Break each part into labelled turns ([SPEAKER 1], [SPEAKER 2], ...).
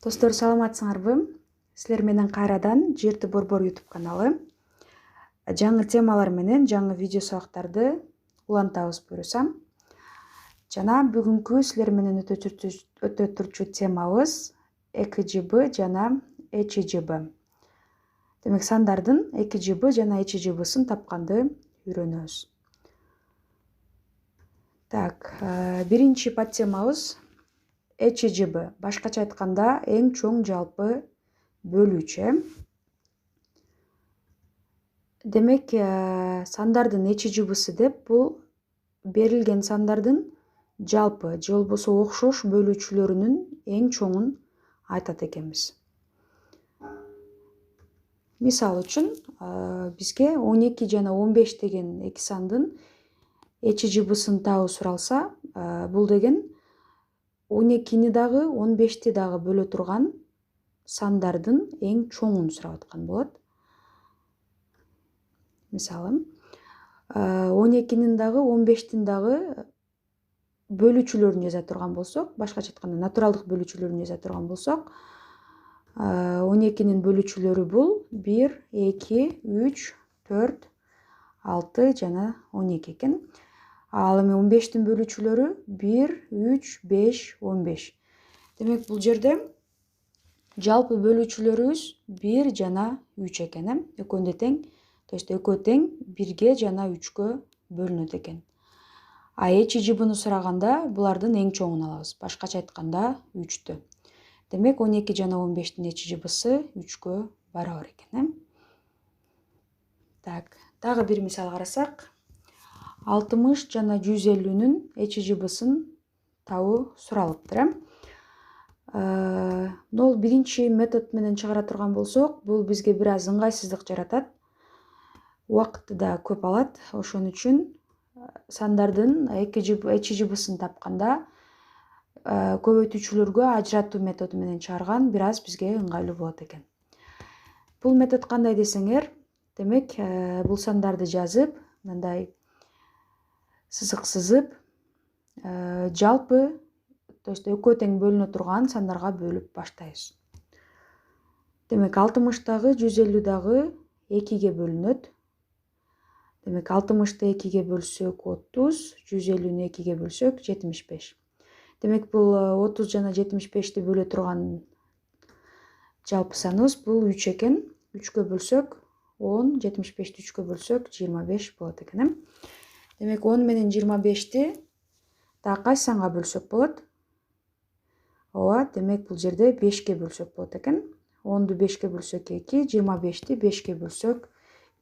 [SPEAKER 1] Достор, саламатсыңарбы? Силер менен кайрадан Жерти Борбор YouTube каналы. Жаңы темалар менен жаңы видео сабактарды улантабыз буюрсам. Жана бүгүнкү силер менен өтө турчу темабыз ЭКЖБ жана ЭЧЖБ. Демек сандардын ЭКЖБ жана ЭЧЖБсын тапканды үйрөнөбүз. Так, биринчи подтемабыз ЭЧЖБ, башкача айтканда эң чоң жалпы бөлүүчү. Демек, сандардын ЭЧЖБсы деп бул берилген сандардын жалпы же болбосо окшош бөлүүчүлөрүнүн эң чоңун айтат экенбиз. Мисалы үчүн, бизге 12 жана 15 деген эки сандын ЭЧЖБсын табуу суралса, бул деген 12-ни дагы 15-ти дагы бөлө турган сандардын эң чоңун сурап аткан болот. Мисалы, 12-нин дагы 15-тин дагы бөлүүчүлөрүн жаза турган болсок, башкача айтканда натуралдык бөлүүчүлөрүн жаза турган болсок, 12-нин бөлүүчүлөрү бул 1, 2, 3, 4, 6 жана 12 экен. Ал эми 15-тин бөлүүчүлөрү 1, 3, 5, 15. Демек, бул жерде жалпы бөлүүчүлөрүбүз 1 жана 3 экен. Экөөндө тең, то есть экөө тең 1ге жана 3кө бөлүнөт экен. А ЭЧЖБны сураганда булардын эң чоңун алабыз. Башкача айтканда 3тү. Демек, 12 жана 15-тин ЭЧЖБсы 3кө барабар экен. Так, дагы бир мисал карасак, 60 жана 150-нүн ЭЧЖБсын табуу суралыптыр. Нол биринчи метод менен чыгара турган болсок, бул бизге бир аз ыңгайсыздык жаратат. Убакытты да көп алат. Ошон үчүн сандардын ЭЧЖБсын тапканда көбөйтүүчүлөргө ажыратуу методу менен чыгарган бир аз бизге ыңгайлуу болот экен. Бул метод кандай десеңер, демек, бул сандарды жазып, мындай сызык сызып, жалпы, то есть экөө тең бөлүнө турган сандарга бөлүп баштайбыз. Демек, 60 дагы 150 дагы 2ге бөлүнөт. Демек, 60-ты 2ге бөлсөк 30, 150-нү 2ге бөлсөк 75. Демек, бул 30 жана 75-ти бөлө турган жалпы саныбыз бул 3 экен. 3кө бөлсөк 10, 75-ти 3кө бөлсөк 25 болот экен. Демек, 10 менен 25-ти дагы кайсы санга бөлсөк болот? Ооба, демек, бул жерде 5ке бөлсөк болот экен. 10ду 5ке бөлсөк 2, 25-ти 5ке бөлсөк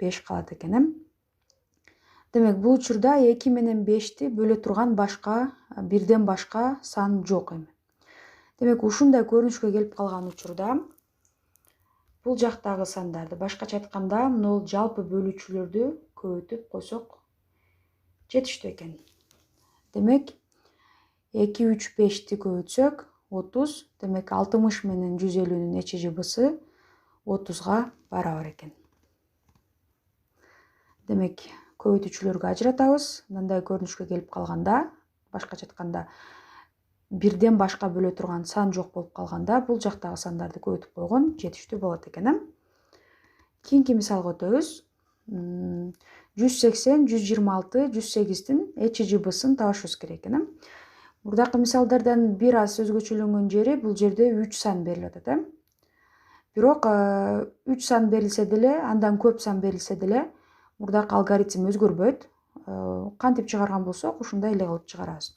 [SPEAKER 1] 5 калат экен. Демек, бул учурда 2 менен 5-ти бөлө турган башка, бирден башка сан жок эми. Демек, ушундай көрүнүшкө келип калган учурда бул жактагы сандарды, башкача айтканда, могул жалпы бөлүүчүлөрдү көбөйтүп койсок жетиштүү экен. Демек, 2, 3, 5-ти көбөйтсөк 30, демек 60 менен 150-нүн ЭЧЖБсы 30га барабар экен. Демек, көбөйтүүчүлөргө ажыратабыз. Мындай көрүнүшкө келип калганда, башкача айтканда, бирден башка бөлө турган сан жок болуп калганда, бул жактагы сандарды көбөйтүп койгон жетиштүү болот экен. Кийинки мисалга өтөбүз. 180, 126, 108-тин ЭЧЖБсын табышыбыз керек экен. Мурдакы мисалдардан бир аз өзгөчөлөнгөн жери бул жерде 3 сан берилип атат. Бирок 3 сан берилсе деле, андан көп сан берилсе деле, мурдакы алгоритм өзгөрбөйт. Кантип чыгарган болсок, ушундай эле кылып чыгарабыз.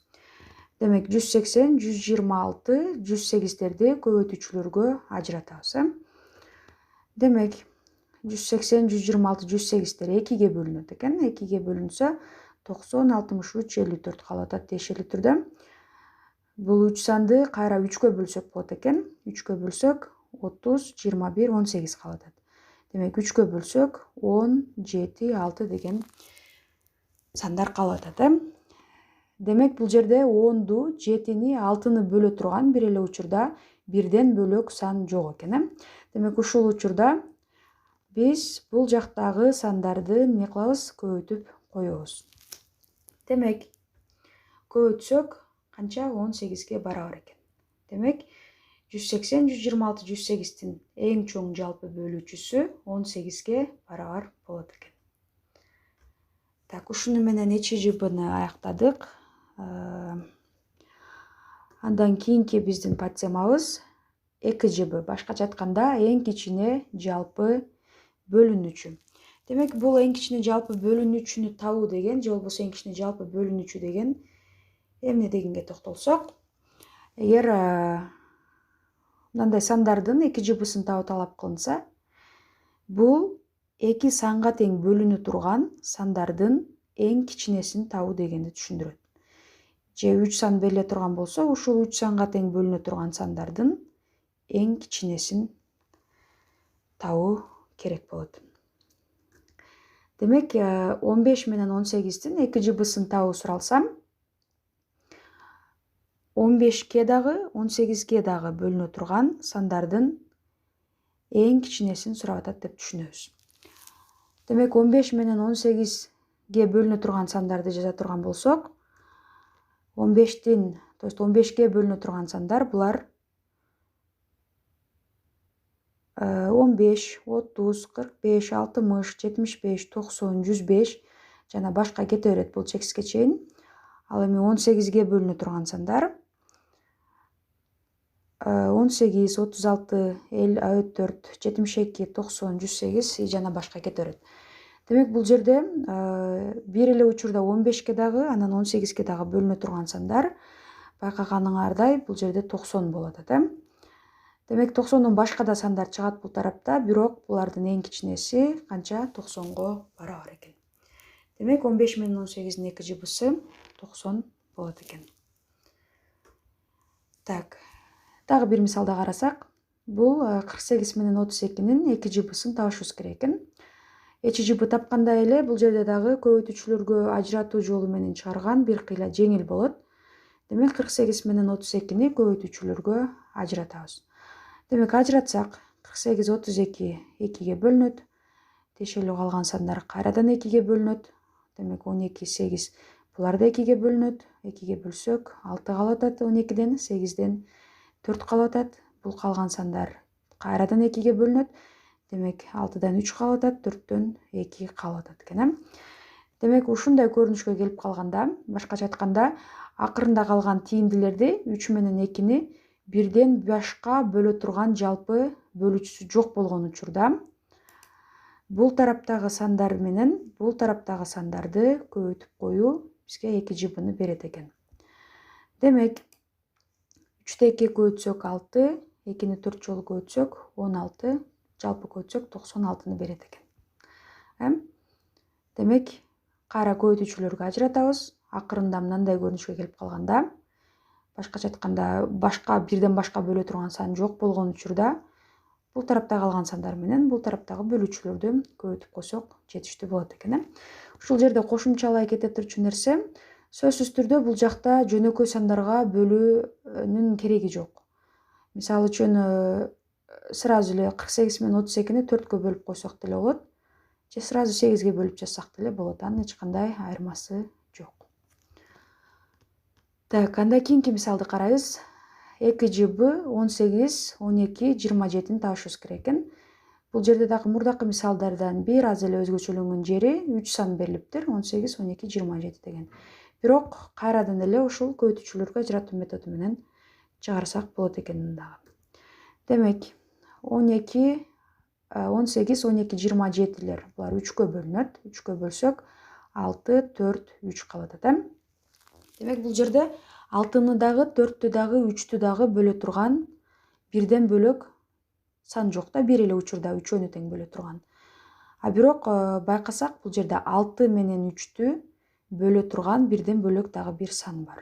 [SPEAKER 1] Демек, 180, 126, 108-терди көбөйтүүчүлөргө ажыратабыз. Демек, 180, 126, 108-тер 2ге бөлүнөт экен. 2ге бөлүнсө 90, 63, 54 калып атат тиешелүү түрдө. Бул 3 санды кайра 3кө бөлсөк болот экен. 3кө бөлсөк 30, 21, 18 калып атат. Демек, 3кө бөлсөк 10, 7, 6 деген сандар калып атат. Демек, бул жерде 10ду, 7-ни, 6-ны бөлө турган бир эле учурда бирден бөлөк сан жок экен. Демек, ушул учурда биз бул жактагы сандарды эмне кылабыз? Көбөйтүп коебуз. Демек, көбөйтсөк канча? 18ге барабар экен. Демек, 180, 126, 108'tin eң чоң жалпы бөлүүчүсү 18ге барабар болот экен. Так, ушуну менен ЭЧЖБны аяктадык. Андан кийинки биздин подтемабыз ЭКЖБ. Башкача айтканда эң кичине жалпы бөлүнүүчү. Демек, бул эң кичине жалпы бөлүнүүчүнү табуу деген, же болбосо эң кичине жалпы бөлүнүүчү деген эмне дегенге токтолсок, эгер мындай сандардын ЭКЖБсын табуу талап кылынса, бул эки санга тең бөлүнө турган сандардын эң кичинесин табуу дегенди түшүндүрөт. Же 3 сан бериле турган болсо, ушул 3 санга тең бөлүнө турган сандардын эң кичинесин табуу керек болот. Демек, 15 менен 18'тин ЭКЖБсын табуу суралсам, 15ке дагы, 18ге дагы бөлүнө турган сандардын эң кичинесин сурап атат деп түшүнөбүз. Демек, 15 менен 18ге бөлүнө турган сандарды жаза турган болсок, 15'ке бөлүнө турган сандар булар 15, 30, 45, 60, 75, 90, 105 жана башка кете берет бул чексизге чейин. Ал эми 18ге бөлүнө турган сандар 18, 36, 54, 72, 90, 108 жана башка кете берет. Демек, бул жерде бир эле учурда 15ке дагы, анан 18ге дагы бөлүнө турган сандар байкаганыңардай бул жерде 90 болот атат. Демек, 90дон башка да сандар чыгат бул тарапта, бирок булардын эң кичинеси канча? 90го барабар экен. Демек, 15 менен 18'дин ЭКЖБсы 90 болот экен. Так, дагы бир мисалда карасак, бул 48 менен 32'нин ЭКЖБсын табышыбыз керек экен. ЭЧЖБ тапкандай эле бул жерде дагы көбөйтүүчүлөргө ажыратуу жолу менен чыгарган бир кыйла жеңил болот. Демек, 48 менен 32'ни көбөйтүүчүлөргө ажыратабыз. Демек, ажыратсак, 48, 32 2ге бөлүнөт. Тиешелүү калган сандар кайрадан 2ге бөлүнөт. Демек, 12, 8 булар да 2ге бөлүнөт. 2ге бөлсөк, 6 калып атат, 12ден, 8ден 4 калып атат. Бул калган сандар кайрадан 2ге бөлүнөт. Демек, 6дан 3 калып атат, 4төн 2 калып атат экен. Демек, ушундай көрүнүшкө келип калганда, башкача айтканда, акырында калган тийиндилерди 3 менен 2'ни бирден башка бөлө турган жалпы бөлүүчүсү жок болгон учурда, бул тараптагы сандар менен бул тараптагы сандарды көбөйтүп коюу бизге ЭКЖБны берет экен. Демек, 3-тө 2 көбөйтсөк 6, 2-ни 4 жолу көбөйтсөк 16, жалпы көбөйтсөк 96-ны берет экен. Демек, кайра көбөйтүүчүлөргө ажыратабыз. Акырында мындай көрүнүшкө келип калганда, башкача айтканда, бирден башка бөлө турган сан жок болгон учурда, бул тарапта калган сандар менен бул тараптагы бөлүүчүлөрдү көбөйтүп койсок жетиштүү болот экен. Ушул жерде кошумчалай кете турчу нерсе, сөзсүз түрдө бул жакта жөнөкөй сандарга бөлүүнүн кереги жок. Мисалы үчүн, сразу эле 48 менен 32'ни 4кө бөлүп койсок деле болот, же сразу 8ге бөлүп жазсак деле болот. Анын эч кандай айырмасы жок. Так, анда кийинки мисалды карайбыз. ЭКЖБ 18, 12, 27'ни табышыбыз керек экен. Бул жерде дагы мурдакы мисалдардан бир аз эле өзгөчөлөнгөн жери 3 сан берилиптир, 18, 12, 27 деген. Бирок кайрадан эле ушул көбөйтүүчүлөргө ажыратуу методу менен чыгарсак болот экен дагы. Демек, 12, 18, 12, 27'лер булар 3кө бөлүнөт. 3кө бөлсөк 6, 4, 3 калат атат. Демек, бул жерде 6'ны дагы, 4'тү дагы, 3'тү дагы бөлө турган бирден бөлөк сан жок да, бир эле учурда 3-өнү тең бөлө турган. А бирок байкасак, бул жерде 6 менен 3'тү бөлө турган бирден бөлөк дагы бир сан бар.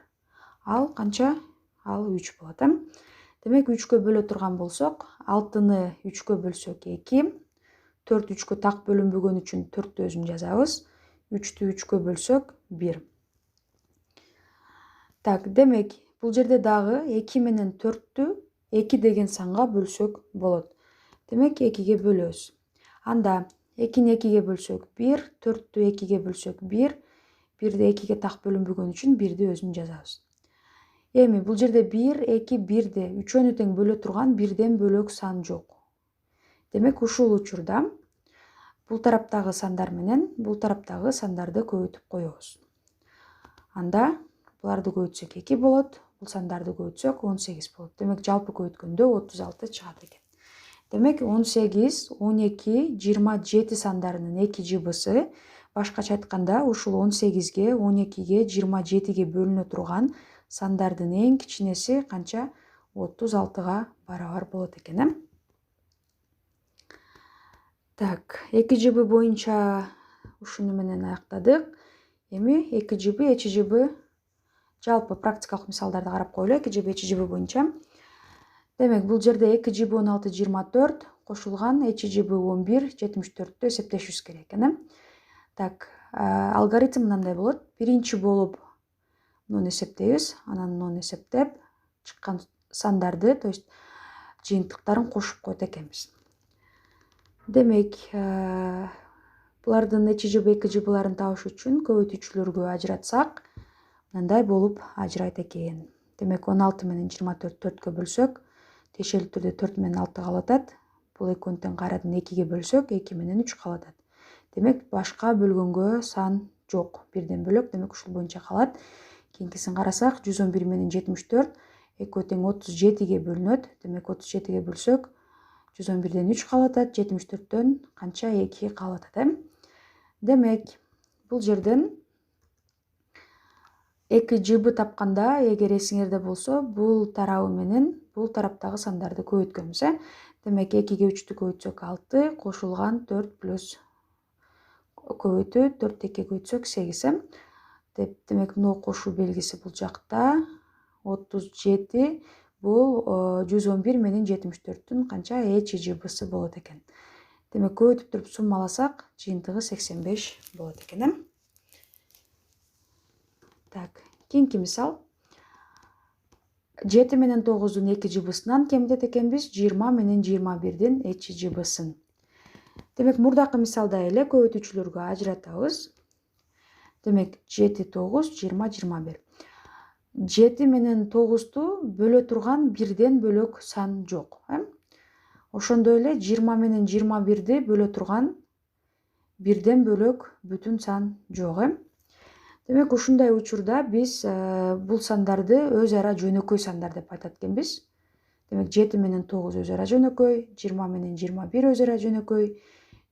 [SPEAKER 1] Ал канча? Ал 3 болот. Демек, 3кө бөлө турган болсок, 6'ны 3кө бөлсөк 2, 4 3кө так бөлүнбөгөн үчүн 4'тү өзүн жазабыз. 3'тү 3кө бөлсөк 1. Так, демек, бул жерде дагы 2 менен 4'тү 2 деген санга бөлсөк болот. Демек, 2ге бөлөбүз. Анда 2'ни 2ге бөлсөк 1, 4'тү 2ге бөлсөк 1, 1'ди 2ге так бөлүнбөгөн үчүн 1'ди өзүн жазабыз. Эми бул жерде 1, 2, 1 үчөөнү тең бөлө турган бирден бөлөк сан жок. Демек ушул учурда бул тараптагы сандар менен бул тараптагы сандарды көбөйтүп коебуз. Анда буларды көбөйтсөк 2 болот, бул сандарды көбөйтсөк 18 болот. Демек жалпы көбөйткөндө 36 чыгат экен. Демек 18, 12, 27 сандарынын эки жыбысы, башкача айтканда ушул 18ге, 12ге, 27ге бөлүнө турган сандардын эң кичинеси канча? 36га барабар болот экен. Так, эки жыбы боюнча ушуну менен аяктадык. Эми эки жыбы, эч жыбы жалпы практикалык мисалдарды карап коелу. Эки жыбы, эч жыбы боюнча. Демек бул жерде эки жыбы 16, 24 кошулган, эч жыбы 11, 74-тү эсептешибиз керек экен. Так, алгоритм мындай болот. Биринчи болуп муну эсептейбиз, анан муну эсептеп чыккан сандарды, то есть жыйынтыктарын кошуп коет экенбиз. Демек, булардын эч жыбы, эки жыбыларын табыш үчүн көбөйтүүчүлөргө ажыратсак, мындай болуп ажырайт экен. Демек 16 менен 24 4кө бөлсөк, тиешелүү түрдө 4 менен 6 калып атат. Бул экөөнү тең кайрадан 2ге бөлсөк, 2 менен 3 калып атат. Демек башка бөлгөнгө сан жок, бирден бөлөк. Демек ушул боюнча калат. Кийинкисин карасак, 111 менен 74 экөө тең 37ге бөлүнөт. Демек 37ге бөлсөк, 111ден 3 калып атат, 74төн канча? 2 калып атат. Демек бул жерден эки жыбы тапканда, эгер эсиңерде болсо, бул тарабы менен бул тараптагы сандарды көбөйткөнбүз. Демек 2ге 3тү көбөйтсөк 6, кошулган 4 плюс көбөйтүү 4 2 көбөйтсөк 8. Демек мына кошуу белгиси бул жакта 37, бул 111 менен 74-түн канча? Эч жыбысы болот экен. Демек көбөйтүп туруп суммаласак, жыйынтыгы 85 болот экен. Так, кийинки мисал. 7 менен 9-дун эки жыбысынан кемитет экенбиз, 20 менен 21дин эч жыбысын. Демек мурдакы мисалда эле көбөйтүүчүлөргө ажыратабыз. Демек 7, 9, 20, 21. 7 менен 9-ту бөлө турган бирден бөлөк сан жок. Ошондой эле 20 менен 21ди бөлө турган бирден бөлөк бүтүн сан жок. Демек ушундай учурда биз бул сандарды өз ара жөнөкөй сандар деп айтат экенбиз. Демек 7 менен 9 өз ара жөнөкөй, 20 менен 21 өз ара жөнөкөй,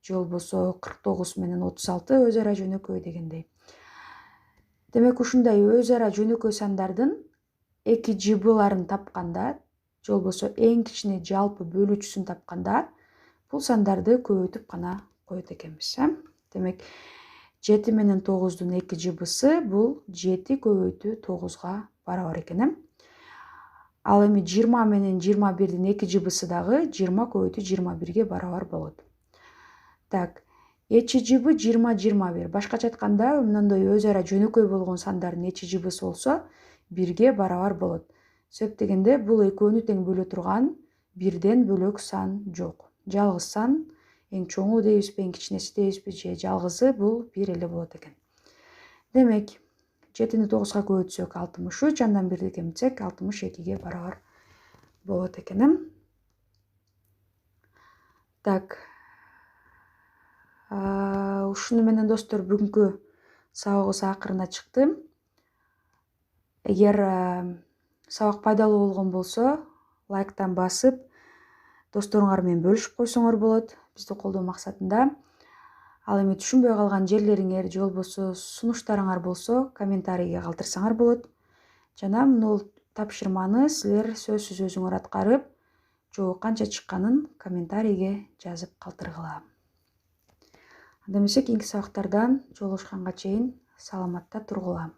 [SPEAKER 1] же болбосо 49 менен 36 өз ара жөнөкөй дегендей. Демек ушундай өз ара жөнөкөй сандардын эки жыбыларын тапканда, же болбосо эң кичине жалпы бөлүүчүсүн тапканда, бул сандарды көбөйтүп гана коет экенбиз. Демек 7 менен 9-дун эки жыбысы бул 7 көбөйтүү 9га барабар экен. Ал эми 20 менен 21дин эки жыбысы дагы 20 көбөйтүү 21ге барабар болот. Так, эч жыбы 20, 21. Башкача айтканда, мындай өз ара жөнөкөй болгон сандардын эч жыбысы болсо 1ге барабар болот. Себеп дегенде бул экөөнү тең бөлө турган бирден бөлөк сан жок. Жалгыз сан эң чоңу дейбизби, эң кичинеси дейбизби, же жалгызы бул 1 эле болот экен. Демек 7-ни 9га көбөйтсөк 63, андан 1ди кемитсек 62ге барабар болот экен. Так, ушуну менен достор бүгүнкү сабагыбыз акырына чыкты. Эгер сабак пайдалуу болгон болсо, лайктан басып, досторуңар менен бөлүшүп койсоңор болот, бизди колдоо максатында. Ал эми түшүнбөй калган жерлериңер же болбосо сунуштарыңар болсо, комментарийге калтырсаңар болот. Жана мына тапшырманы силер сөзсүз өзүңөр аткарып, жобо канча чыкканын комментарийге жазып калтыргыла. Анда эмесе кийинки сабактардан жолугушканга чейин саламатта тургула.